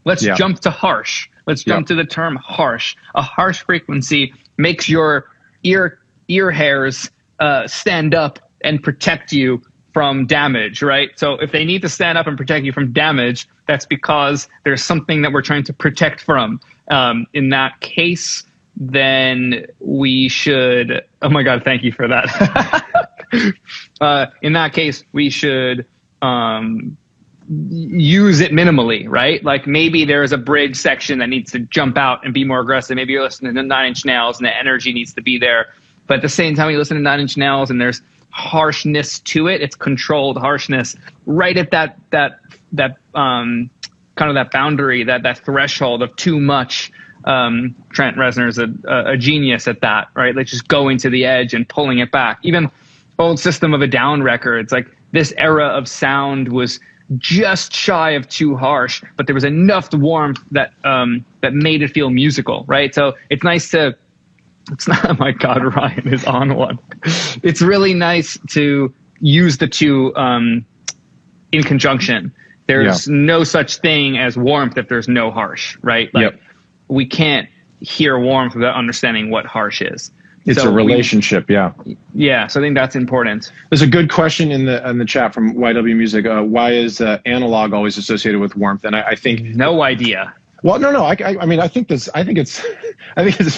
Let's jump to harsh. Let's jump to the term harsh. A harsh frequency makes your ear hairs stand up and protect you from damage, right? So if they need to stand up and protect you from damage, that's because there's something that we're trying to protect from. In that case, then we should, oh my God, thank you for that. In that case, we should use it minimally, right? Like maybe there's a bridge section that needs to jump out and be more aggressive. Maybe you're listening to 9 Inch Nails and the energy needs to be there. But at the same time, you listen to 9 Inch Nails and there's harshness to it. It's controlled harshness right at that kind of that boundary, that threshold of too much. Trent Reznor's a genius at that, right? Like just going to the edge and pulling it back. Even old System of a Down records, like this era of sound was just shy of too harsh, but there was enough warmth that made it feel musical, right? So it's nice to, it's not, oh my God, Ryan is on one. It's really nice to use the two in conjunction. There's no such thing as warmth if there's no harsh, right? Like we can't hear warmth without understanding what harsh is. It's a relationship, Yeah, so I think that's important. There's a good question in the chat from YW Music. Why is analog always associated with warmth? And I think no idea. Well, no. I mean, I think it's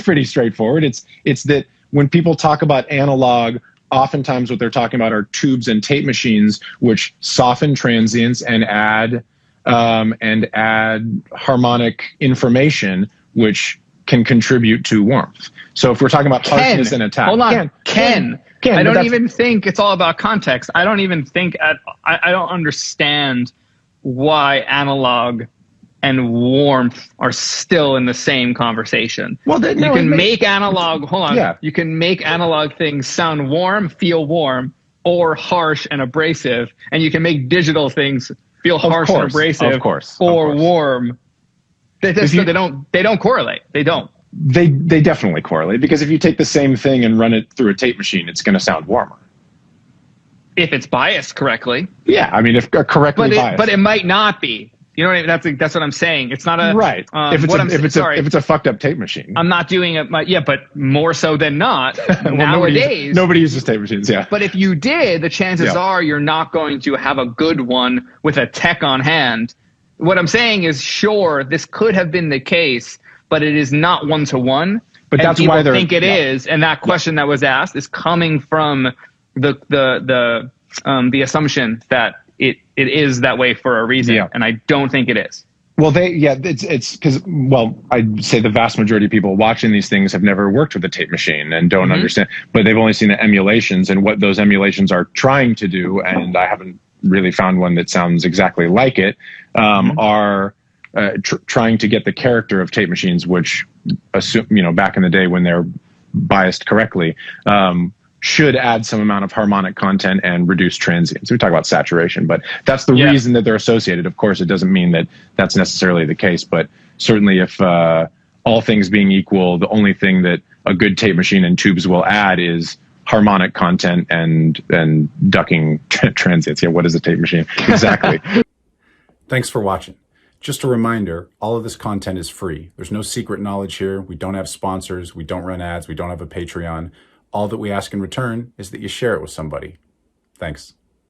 pretty straightforward. It's that when people talk about analog, oftentimes what they're talking about are tubes and tape machines, which soften transients and add harmonic information, which can contribute to warmth. So if we're talking about harshness and attack, hold on, Ken. I don't even think it's all about context. I don't even think I don't understand why analog and warmth are still in the same conversation. Well, you can make analog. Hold on. Yeah. You can make analog things sound warm, feel warm, or harsh and abrasive, and you can make digital things feel harsh and abrasive, or warm. They don't correlate. They don't. They definitely correlate, because if you take the same thing and run it through a tape machine, it's going to sound warmer. If it's biased correctly. Yeah, I mean, if correctly biased. But it might not be. You know what I mean? That's what I'm saying. It's not a right. If it's a fucked up tape machine, I'm not doing it. But more so than not nowadays. Nobody uses tape machines. Yeah. But if you did, the chances are you're not going to have a good one with a tech on hand. What I'm saying is, sure, this could have been the case, but it is not one-to-one. But that's why they think it is. And that question that was asked is coming from the assumption that it is that way for a reason, and I don't think it is. Well, it's because, well, I'd say the vast majority of people watching these things have never worked with a tape machine and don't understand, but they've only seen the emulations and what those emulations are trying to do, and I haven't really found one that sounds exactly like it, are trying to get the character of tape machines, which, back in the day when they're biased correctly, should add some amount of harmonic content and reduce transients. We talk about saturation, but that's the reason that they're associated. Of course, it doesn't mean that that's necessarily the case, but certainly if all things being equal, the only thing that a good tape machine and tubes will add is harmonic content and ducking transients. Yeah, what is a tape machine? Exactly. Thanks for watching. Just a reminder, all of this content is free. There's no secret knowledge here. We don't have sponsors. We don't run ads. We don't have a Patreon. All that we ask in return is that you share it with somebody. Thanks.